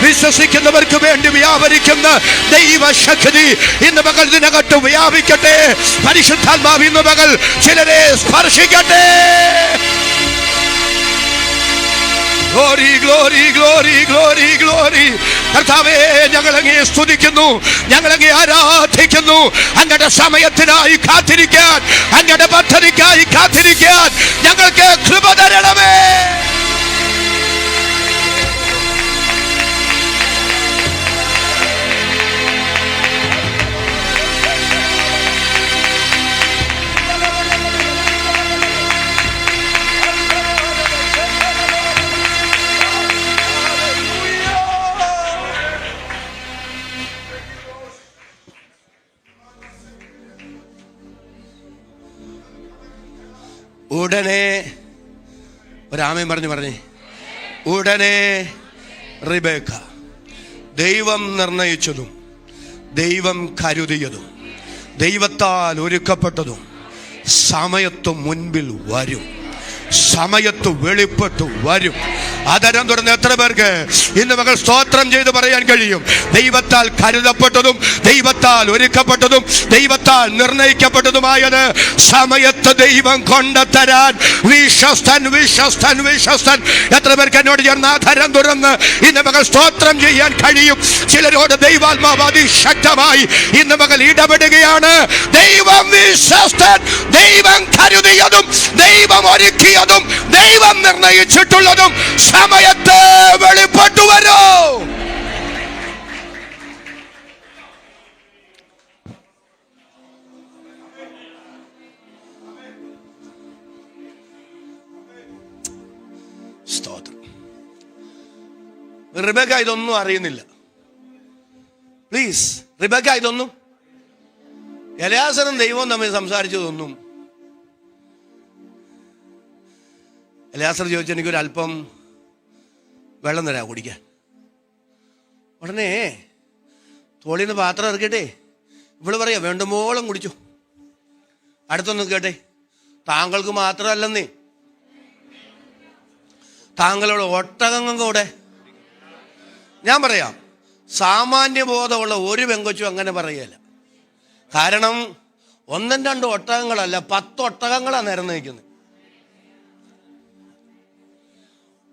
വിശ്വസിക്കുന്നവർക്ക് വേണ്ടി വ്യാപരിക്കുന്ന ദൈവശക്തി ഇന്ന് പകൽ ഇതിനകത്ത് വ്യാപിക്കട്ടെ. പരിശുദ്ധാത്മാവ് ഇന്ന് പകൽ ചിലരെ സ്പർശിക്കട്ടെ. Glory glory glory glory glory. കർത്താവേ, ഞങ്ങളങ്ങേ സ്തുതിക്കുന്നു, ഞങ്ങളങ്ങേ ആരാധിക്കുന്നു. അങ്ങയുടെ സമയത്തിനായി കാത്തിരിക്കാൻ, അങ്ങയുടെ പദ്ധതിക്കായി കാത്തിരിക്കാൻ ഞങ്ങൾക്ക് കൃപ തരണമേ. ഉടനെ ഒരാമയും പറഞ്ഞേ, ഉടനെ റിബേക്ക ദൈവം നിർണയിച്ചതും ദൈവം കരുതിയതും ദൈവത്താൽ ഒരുക്കപ്പെട്ടതും സമയത്ത് മുൻപിൽ വരും, സമയത്ത് വെളിപ്പെട്ടു വരും. അതരം തുറന്ന് എത്ര പേർക്ക് ഇന്ന് മകൾ സ്തോത്രം ചെയ്ത് പറയാൻ കഴിയും? ദൈവത്താൽ കരുതപ്പെട്ടതും ദൈവത്താൽ ഒരുക്കപ്പെട്ടതും ദൈവത്താൽ നിർണയിക്കപ്പെട്ടതുമായത് സമയത്ത് ദൈവം കൊണ്ടുതരാൻ വിശ്വസ്തൻ, വിശ്വസ്തൻ, വിശ്വസ്തൻ. എത്ര പേർക്ക് എന്നോട് ചേർന്ന് ആധാരം തുറന്ന് ഇന്ന് മകൾ സ്തോത്രം ചെയ്യാൻ കഴിയും? ചിലരോട് ദൈവാത്മാവ് അതിശക്തമായി ഇന്ന് മകൾ ഇടപെടുകയാണ്. ദൈവം വിശ്വസ്തൻ, ദൈവം കരുതിയതും ദൈവം ഒരുക്കിയതും ദൈവം നിർണയിച്ചിട്ടുള്ളതും സമയത്ത് വെളിപ്പെട്ടു വരൂ. സ്തോത്രം. റിബേക്ക ഇതൊന്നും അറിയുന്നില്ല. പ്ലീസ്, റിബേക്ക ഇതൊന്നും, എലയാസറും ദൈവവും തമ്മിൽ സംസാരിച്ചതൊന്നും. എലയാസർ ചോദിച്ചു, എനിക്കൊരല്പം വെള്ളം തരാ കുടിക്കാൻ. ഉടനെ തോളിൽ നിന്ന് പാത്രം ഇറക്കട്ടെ, ഇവള് പറയാ വേണ്ടുമ്പോളം കുടിച്ചു. അടുത്തൊന്ന് കേട്ടെ, താങ്കൾക്ക് മാത്രമല്ലെന്നേ, താങ്കളുടെ ഒട്ടകങ്ങൾ കൂടെ. ഞാൻ പറയാം, സാമാന്യ ബോധമുള്ള ഒരു പെങ്കൊച്ചും അങ്ങനെ പറയല. കാരണം 1-2 ഒട്ടകങ്ങളല്ല, 10 ഒട്ടകങ്ങളാണ് നിരന്ന് നിൽക്കുന്നത്.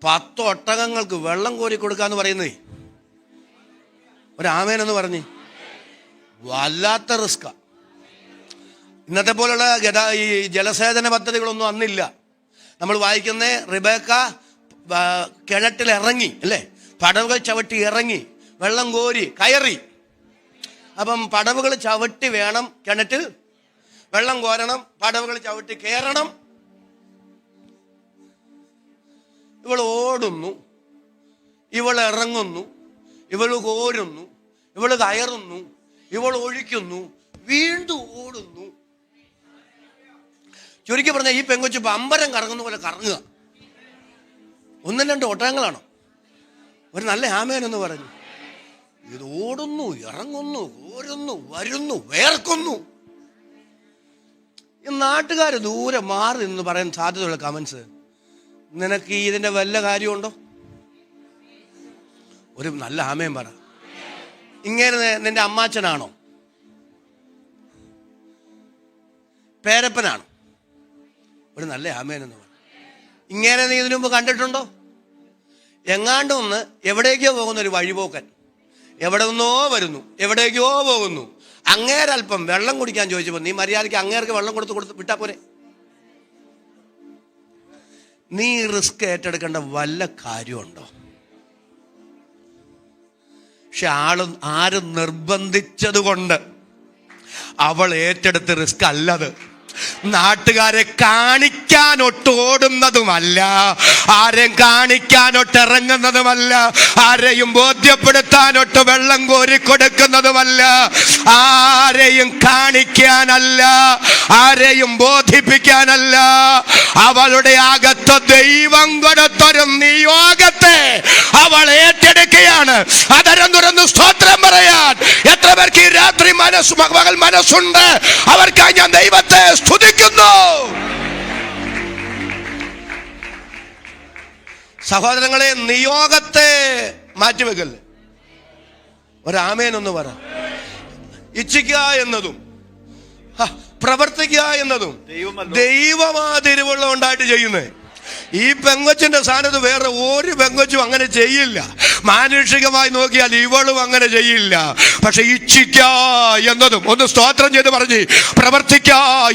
10 ഒട്ടകങ്ങൾക്ക് വെള്ളം കോരി കൊടുക്കാന്ന് പറയുന്നേ. ഒരാമേനെന്ന് പറഞ്ഞ്. വല്ലാത്ത റിസ്കാ. ഇന്നത്തെ പോലുള്ള ഈ ജലസേചന പദ്ധതികളൊന്നും അന്നില്ല. നമ്മൾ വായിക്കുന്ന റിബേക്ക കിണറ്റിൽ ഇറങ്ങി അല്ലേ, പടവുകൾ ചവിട്ടി ഇറങ്ങി, വെള്ളം കോരി കയറി. അപ്പം പടവുകൾ ചവിട്ടി വേണം കിണറ്റിൽ വെള്ളം കോരണം, പടവുകൾ ചവിട്ടി കയറണം. ഇവൾ ഓടുന്നു, ഇവൾ ഇറങ്ങുന്നു, ഇവൾ കോരുന്നു, ഇവൾ കയറുന്നു, ഇവൾ ഒഴിക്കുന്നു, വീണ്ടും ഓടുന്നു. ചുരുക്കി പറഞ്ഞ ഈ പെങ്കൊച്ച് പമ്പരം കറങ്ങുന്ന പോലെ കറങ്ങുക. ഒന്നും രണ്ട് ഒട്ടകങ്ങളാണോ? ഒരു നല്ല ആമേനെന്ന് പറഞ്ഞു. ഇത് ഓടുന്നു, ഇറങ്ങുന്നു, കോരുന്നു, വരുന്നു, വേർക്കുന്നു. ഈ നാട്ടുകാർ ദൂരെ മാറി എന്ന് പറയാൻ സാധ്യതയുള്ള കമൻസ്. നിനക്ക് ഇതിന്റെ വല്ല കാര്യമുണ്ടോ? ഒരു നല്ല ആമേൻ പറ. ഇങ്ങനെ നിന്റെ അമ്മാച്ചനാണോ? പേരപ്പനാണോ? ഒരു നല്ല ആമേനെന്ന് പറ. ഇങ്ങനെ നീ ഇതിനു മുമ്പ് കണ്ടിട്ടുണ്ടോ? എങ്ങാണ്ട് ഒന്ന് എവിടേക്കോ പോകുന്ന ഒരു വഴിപോക്കൻ, എവിടെ നിന്നോ വരുന്നു, എവിടേക്കോ പോകുന്നു. അങ്ങേരൽപ്പം വെള്ളം കുടിക്കാൻ ചോദിച്ചപ്പോൾ നീ മര്യാദയ്ക്ക് അങ്ങേർക്ക് വെള്ളം കൊടുത്ത് വിട്ടാ പോരെ? നീ റിസ്ക് ഏറ്റെടുക്കേണ്ട വല്ല കാര്യമുണ്ടോ? പക്ഷെ ആരും നിർബന്ധിച്ചത് കൊണ്ട് അവൾ ഏറ്റെടുത്ത റിസ്ക് അല്ലത്. നാട്ടുകാരെ കാണിക്കാനൊട്ട് ഓടുന്നതുമല്ല, ആരെയും കാണിക്കാനൊട്ട് ഇറങ്ങുന്നതുമല്ല, ആരെയും ബോധ്യപ്പെടുത്താനൊട്ട് വെള്ളം കോരി കൊടുക്കുന്നതുമല്ല, ആരെയും കാണിക്കാനല്ല, ആരെയും ബോധിപ്പിക്കാനല്ല. അവളുടെ അകത്ത് ദൈവം കൊടുത്തൊരു നിയോഗത്തെ അവൾ ഏറ്റെടുക്കുകയാണ്. അതരം തുറന്ന് സ്തോത്രം പറയാൻ എത്ര പേർക്ക് ഈ രാത്രി പകൽ മനസ്സുണ്ട്? അവർക്കായി ഞാൻ ദൈവത്തെ സ്തുതിക്കുന്നു. സഹോദരങ്ങളെ, നിയോഗത്തെ മാറ്റിവെക്കല്ലേ. ഒരാമേനൊന്ന് പറ. ഇച്ഛിക്കുക എന്നതും പ്രവർത്തിക്കുക എന്നതും ദൈവമാ തിരുവുള്ള ഉണ്ടായിട്ട് ചെയ്യുന്നേ. ഈ പെങ്കൊച്ചിന്റെ സ്ഥാനത്ത് വേറെ ഒരു പെങ്കൊച്ചും അങ്ങനെ ചെയ്യില്ല. മാനുഷികമായി നോക്കിയാൽ ഇവളും അങ്ങനെ ചെയ്യില്ല. പക്ഷെ ഇച്ഛിക്ക എന്നതും, ഒന്ന് സ്തോത്രം ചെയ്ത് പറഞ്ഞ്, പ്രവർത്തിക്ക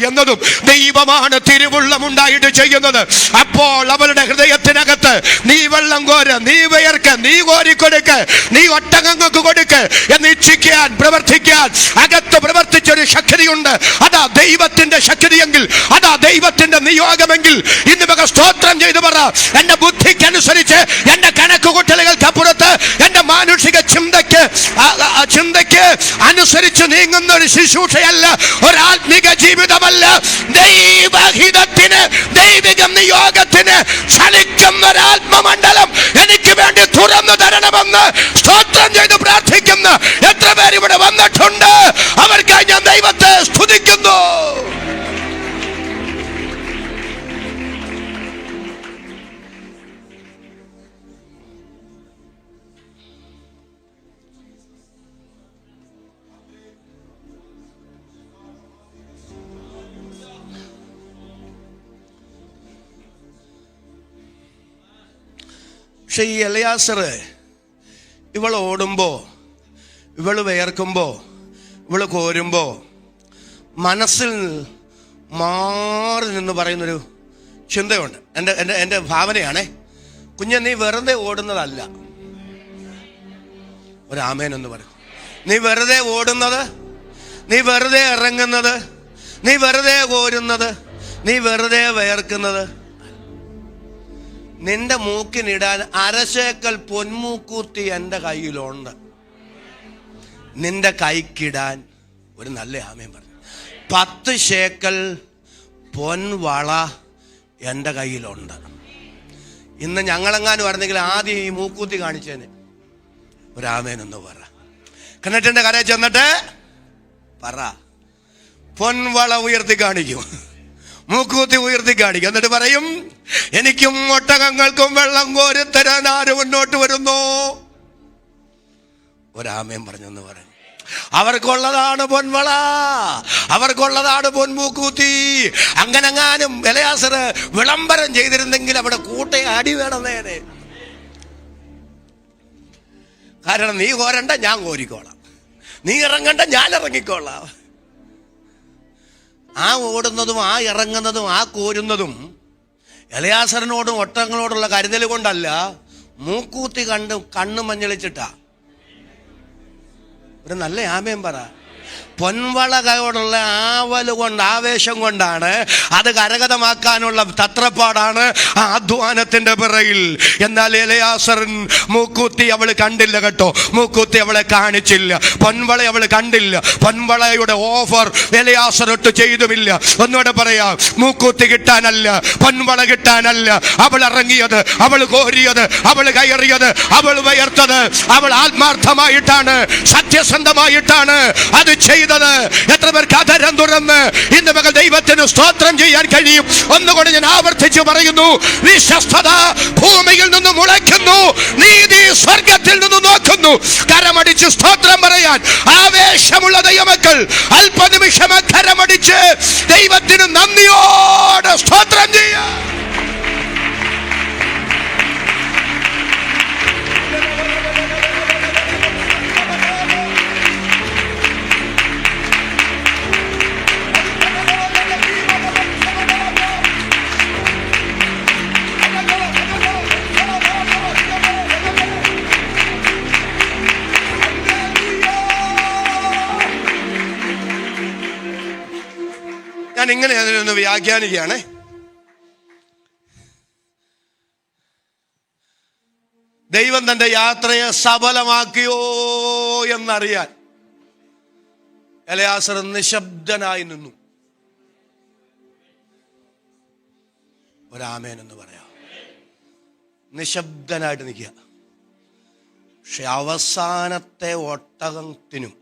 എന്നതും ദൈവമാണ് തിരുവുള്ളമുണ്ടായിട്ട് ചെയ്യുന്നത്. അപ്പോൾ അവളുടെ ഹൃദയത്തിനകത്ത് നീ വെള്ളം കോര, നീ വിയർക്ക, നീ കോരിക്കൊടുക്ക്, നീ ഒട്ടകങ്ങൾക്ക് കൊടുക്ക് എന്ന് ഇച്ഛിക്കാൻ, പ്രവർത്തിക്കാൻ അകത്ത് പ്രവർത്തിച്ചൊരു ശക്തിയുണ്ട്. അതാ ദൈവത്തിന്റെ ശക്തിയെങ്കിൽ, അതാ ദൈവത്തിന്റെ നിയോഗമെങ്കിൽ ഇന്ന് സ്തോത്രം ചെയ്തു പറ. എന്റെ ബുദ്ധിക്കനുസരിച്ച്, എന്റെ കണക്കുകൂട്ടലുകൾക്കപ്പുറത്ത്, എന്റെ മാനുഷിക ചിന്തയ്ക്ക് അനുസരിച്ച് നീങ്ങുന്ന ഒരു ശുശ്രൂഷയല്ല, ഒരാത്മിക ജീവിതമല്ല. ദൈവഹിതത്തിന്, ദൈവിക നിയോഗത്തിന് ചലിക്കുന്ന ഒരാത്മമണ്ഡലം എനിക്ക് വേണ്ടി തുറന്നു തരണമെന്ന് സ്തോത്രം ചെയ്ത് പ്രാർത്ഥിക്കുന്ന എത്ര പേർ ഇവിടെ വന്നിട്ടുണ്ട്? അവർക്കായി ഞാൻ ദൈവത്തെ സ്തുതിക്കുന്നു. പക്ഷെ ഈ എലയാസർ, ഇവൾ ഓടുമ്പോ, ഇവള് വിയർക്കുമ്പോ, ഇവള് കോരുമ്പോ മനസ്സിൽ മാറി നിന്ന് പറയുന്നൊരു ചിന്തയുണ്ട്. എൻ്റെ ഭാവനയാണേ. കുഞ്ഞെ, നീ വെറുതെ ഓടുന്നതല്ല. ഒരാമേനെന്ന് പറയും. നീ വെറുതെ ഓടുന്നത്, നീ വെറുതെ ഇറങ്ങുന്നത്, നീ വെറുതെ കോരുന്നത്, നീ വെറുതെ വിയർക്കുന്നത്. നിന്റെ മൂക്കിനിടാൻ അരശേക്കൽ പൊന്മൂക്കൂത്തി എൻ്റെ കയ്യിലുണ്ട്. നിന്റെ കൈക്കിടാൻ ഒരു നല്ല ആമേൻ പറഞ്ഞു. 10 ശേക്കൽ പൊൻവള എൻ്റെ കയ്യിലുണ്ട്. ഇന്ന് ഞങ്ങളെങ്ങാനും പറഞ്ഞെങ്കിൽ ആദ്യം ഈ മൂക്കൂത്തി കാണിച്ചേനെ. ഒരാമേനൊന്ന് പറ. കിണറ്റിന്റെ കരയിൽ ചെന്നിട്ട് പറ. പൊൻവള ഉയർത്തി കാണിക്കും, മൂക്കൂത്തി ഉയർത്തി കാണിക്കും. എന്നിട്ട് പറയും, എനിക്കും ഒട്ടകങ്ങൾക്കും വെള്ളം കോരിത്തരാൻ ആര് മുന്നോട്ട് വരുന്നു? ഒരാമേൻ പറഞ്ഞെന്ന് പറയും. അവർക്കുള്ളതാണ് പൊൻവള, അവർക്കുള്ളതാണ് പൊൻമൂക്കൂത്തി. അങ്ങനെങ്ങാനും എലയാസർ വിളംബരം ചെയ്തിരുന്നെങ്കിൽ അവിടെ കൂട്ടയെ അടി വേണമെന്നേനെ. കാരണം നീ കോരണ്ട, ഞാൻ കോരിക്കോളാം. നീ ഇറങ്ങണ്ട, ഞാൻ ഇറങ്ങിക്കോളാം. ആ ഓടുന്നതും ആ ഇറങ്ങുന്നതും ആ കോരുന്നതും എലയാസറിനോടും ഒട്ടകങ്ങളോടുള്ള കരുതൽ കൊണ്ടല്ല, മൂക്കൂത്തി കണ്ണു മഞ്ഞളിച്ചിട്ടാ. ഒരു നല്ല ആമേൻ പറ. പൊൻവളകളോടുള്ള ആവല് കൊണ്ട്, ആവേശം കൊണ്ടാണ്, അത് കരഗതമാക്കാനുള്ള തത്രപ്പാടാണ് ആ അധ്വാനത്തിന്റെ പിറകിൽ. എന്നാൽ എലയാസറിൻ മൂക്കൂത്തി അവൾ കണ്ടില്ല കേട്ടോ, മൂക്കൂത്തി അവളെ കാണിച്ചില്ല. പൊൻവള അവൾ കണ്ടില്ല, പൊൻവളയുടെ ഓഫർ എലയാസറിട്ട് ചെയ്തുമില്ല. ഒന്നുകൂടെ പറയാം, മൂക്കൂത്തി കിട്ടാനല്ല, പൊൻവള കിട്ടാനല്ല അവൾ ഇറങ്ങിയത്, അവൾ കോരിയത്, അവൾ കയറിയത്, അവൾ ഉയർത്തത്. അവൾ ആത്മാർത്ഥമായിട്ടാണ്, സത്യസന്ധമായിട്ടാണ് അത് ചെയ്തത്. എത്ര പേർക്ക് അധരം തുറന്ന് ഇന്ന് മകൾ ദൈവത്തിന് സ്തോത്രം ചെയ്യാൻ കഴിയും? ഒന്നുകൂടെ ഞാൻ ആവർത്തിച്ചു പറയുന്നു, വിശ്വസ്തത ഭൂമിയിൽ നിന്ന് മുളയ്ക്കുന്നു, നീതി സ്വർഗത്തിൽ നിന്ന് നോക്കുന്നു. കരമടിച്ച് സ്തോത്രം പറയാൻ ആവേശമുള്ള ദൈവമക്കൾ അല്പനിമിഷം കരമടിച്ച് ദൈവത്തിന് നന്ദിയോടെ സ്തോത്രം ചെയ്യാൻ. ഞാൻ ഇങ്ങനെ അതിനൊന്ന് വ്യാഖ്യാനിക്കുകയാണ്. ദൈവം തന്റെ യാത്രയെ സഫലമാക്കിയോ എന്നറിയാൻ എലയാസർ നിശബ്ദനായി നിന്നു. ഒരാമേൻ എന്ന് പറയാം. നിശബ്ദനായിട്ട് നിൽക്കുക. പക്ഷെ അവസാനത്തെ ഒട്ടകത്തിനും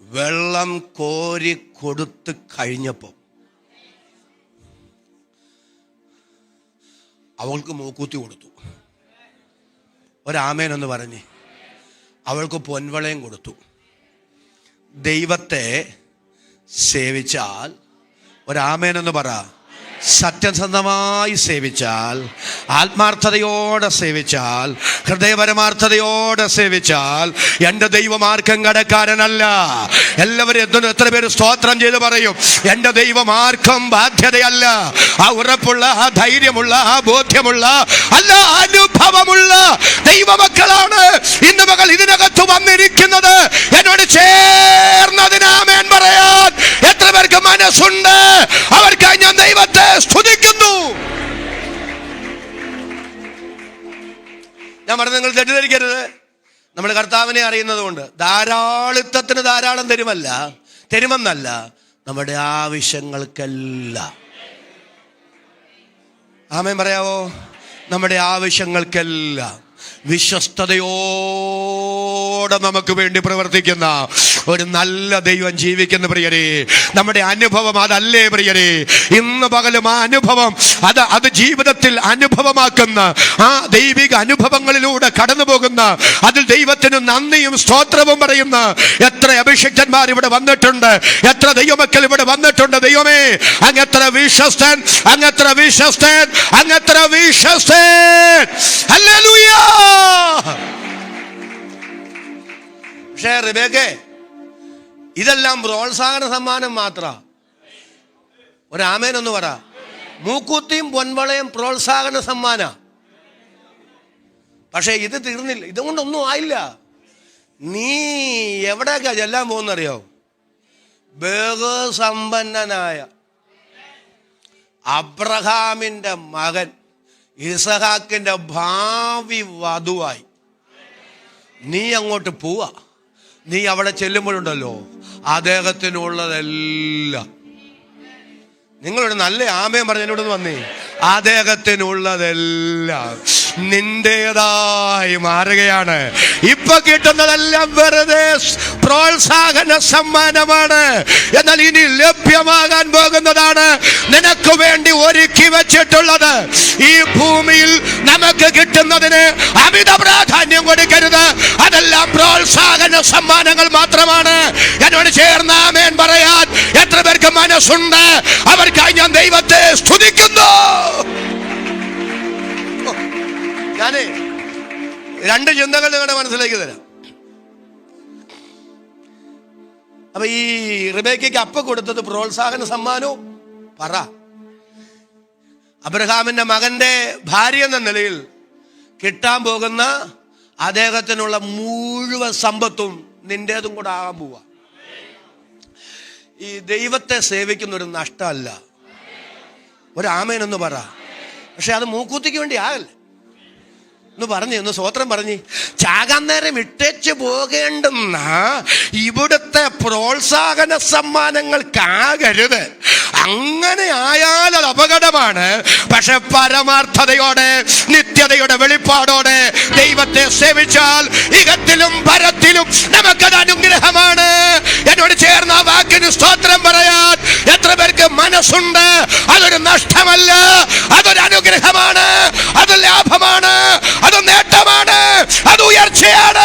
വെള്ളം കോരി കൊടുത്ത് കഴിഞ്ഞപ്പോൾ അവൾക്ക് മൂക്കൂത്തി കൊടുത്തു. ഒരാമേൻ എന്ന് പറഞ്ഞ് അവൾക്ക് പൊൻവളയും കൊടുത്തു. ദൈവത്തെ സേവിച്ചാൽ, ഒരാമേൻ എന്ന് പറ, സത്യസന്ധമായി സേവിച്ചാൽ, ആത്മാർത്ഥതയോടെ സേവിച്ചാൽ, ഹൃദയപരമാർത്ഥതയോടെ സേവിച്ചാൽ, എൻ്റെ ദൈവം ആർക്കും കടക്കാരനല്ല. എല്ലാവരും എത്ര പേര് സ്തോത്രം ചെയ്ത് പറയും, എൻ്റെ ദൈവം ആർക്കും ബാധ്യതയല്ല. ആ ഉറപ്പുള്ള, ആ ധൈര്യമുള്ള, ആ ബോധ്യമുള്ള, അല്ല അനുഭവമുള്ള ദൈവമക്കളാണ് ഇന്ന് മകൾ ഇതിനകത്ത് വന്നിരിക്കുന്നത്. എന്നോട് ചേർന്നതിന് ആമേൻ പറയാൻ എത്ര പേർക്ക് മനസ്സുണ്ട്? അവർക്കായി ഞാൻ ദൈവത്തെ സ്തുതിക്കുന്നു. ഞാൻ പറഞ്ഞ നിങ്ങൾ തെറ്റിദ്ധരിക്കരുത്. നമ്മൾ കർത്താവിനെ അറിയുന്നത് കൊണ്ട് ധാരാളിത്തത്തിന് ധാരാളം തരുമെന്നല്ല, നമ്മുടെ ആവശ്യങ്ങൾക്കെല്ലാം. ആമേൻ പറയാവോ? നമ്മുടെ ആവശ്യങ്ങൾക്കെല്ലാം വിശ്വസ്തയോടെ നമുക്ക് വേണ്ടി പ്രവർത്തിക്കുന്ന ഒരു നല്ല ദൈവം ജീവിക്കുന്ന പ്രിയരെ. നമ്മുടെ അനുഭവം അതല്ലേ പ്രിയരെ? ഇന്ന് പകലും ആ അനുഭവം അത് ജീവിതത്തിൽ അനുഭവമാക്കുന്ന, ആ ദൈവിക അനുഭവങ്ങളിലൂടെ കടന്നു പോകുന്ന, അതിൽ ദൈവത്തിന് നന്ദിയും സ്തോത്രവും പറയുന്ന എത്ര അഭിഷിക്തന്മാർ ഇവിടെ വന്നിട്ടുണ്ട്, എത്ര ദൈവമക്കൾ ഇവിടെ വന്നിട്ടുണ്ട്. ദൈവമേ, അങ്ങെത്ര വിശ്വസ്തൻ, അങ്ങെത്ര വിശ്വസ്തൻ, അങ്ങെത്ര വിശ്വസ്തൻ. ഹല്ലേലൂയ. പക്ഷേ റിബേക്കേ, ഇതെല്ലാം പ്രോത്സാഹന സമ്മാനം മാത്ര. ഒരാമേനൊന്ന് പറ. മൂക്കുത്തിയും പൊൻവളയും പ്രോത്സാഹന സമ്മാന. പക്ഷെ ഇത് തീർന്നില്ല, ഇതുകൊണ്ടൊന്നും ആയില്ല. നീ എവിടെയൊക്കെയാ ചെല്ലാൻ പോകുന്നറിയോ? ബഹുസമ്പന്നനായ അബ്രഹാമിന്റെ മകൻ ഇസഹാക്കിന്റെ ഭാവി വധുവായി നീ അങ്ങോട്ട് പോവാ. നീ അവിടെ ചെല്ലുമ്പോഴുണ്ടല്ലോ അദ്ദേഹത്തിനുള്ളതെല്ലാം. നിങ്ങളൊരു നല്ല ആമേൻ പറഞ്ഞ എന്നോട് വന്നേ. അദ്ദേഹത്തിനുള്ളതെല്ലാം നിന്റേതായി മാറുകയാണ്. ഇപ്പൊ കിട്ടുന്നതെല്ലാം വെറുതെ പ്രോത്സാഹന സമ്മാനമാണ്. എന്നാൽ ഇനി ലഭ്യമാകാൻ പോകുന്നതാണ് നിനക്ക് വേണ്ടി ഒരുക്കി വെച്ചിട്ടുള്ളത്. ഈ ഭൂമിയിൽ നമുക്ക് കിട്ടുന്നതിന് അമിത പ്രാധാന്യം കൊടുക്കരുത്. അതെല്ലാം പ്രോത്സാഹന സമ്മാനങ്ങൾ മാത്രമാണ്. എന്നോട് ചേർന്ന് ആമേൻ പറയാൻ എത്ര പേർക്ക് മനസ്സുണ്ട്? അവർക്കായി ഞാൻ ദൈവത്തെ സ്തുതിക്കുന്നു. ഞാനേ രണ്ട് ചിന്തകൾ നിങ്ങളുടെ മനസ്സിലേക്ക് തരാം. അപ്പൊ ഈ റിബേക്കയ്ക്ക് അപ്പ കൊടുത്തത് പ്രോത്സാഹന സമ്മാനവും പറ. അബ്രഹാമിന്റെ മകന്റെ ഭാര്യ എന്ന നിലയിൽ കിട്ടാൻ പോകുന്ന അദ്ദേഹത്തിനുള്ള മുഴുവൻ സമ്പത്തും നിന്റേതും കൂടെ ആകാൻ പോവാ. ഈ ദൈവത്തെ സേവിക്കുന്ന ഒരു നഷ്ടമല്ല. ഒരു ആമേനൊന്ന് പറ. പക്ഷെ അത് മൂക്കൂത്തിക്ക് വേണ്ടി ആകല്ലേ. ഒന്ന് സ്വോത്രം പറഞ്ഞ്. ചാകാൻ നേരം ഇട്ടേച്ച് പോകേണ്ടുന്ന ഇവിടുത്തെ പ്രോത്സാഹന സമ്മാനങ്ങൾക്കാകരുത്. അങ്ങനെ ആയാൽ അത് അപകടമാണ്. പക്ഷെ പരമാർത്ഥതയോടെ നിത്യതയുടെ വെളിപ്പാടോടെ ദൈവത്തെ സേവിച്ചാൽ ഇഹത്തിലും പരത്തിലും നമുക്കത് അനുഗ്രഹമാണ്. എന്നോട് ചേർന്ന ആ വാക്കിന് സ്തോത്രം പറയാൻ എത്ര പേർക്ക് മനസ്സുണ്ട്? അതൊരു നഷ്ടമല്ല, അതൊരു അനുഗ്രഹമാണ്, അത് ലാഭമാണ്, അത് നേട്ടമാണ്, അത് ഉയർച്ചയാണ്.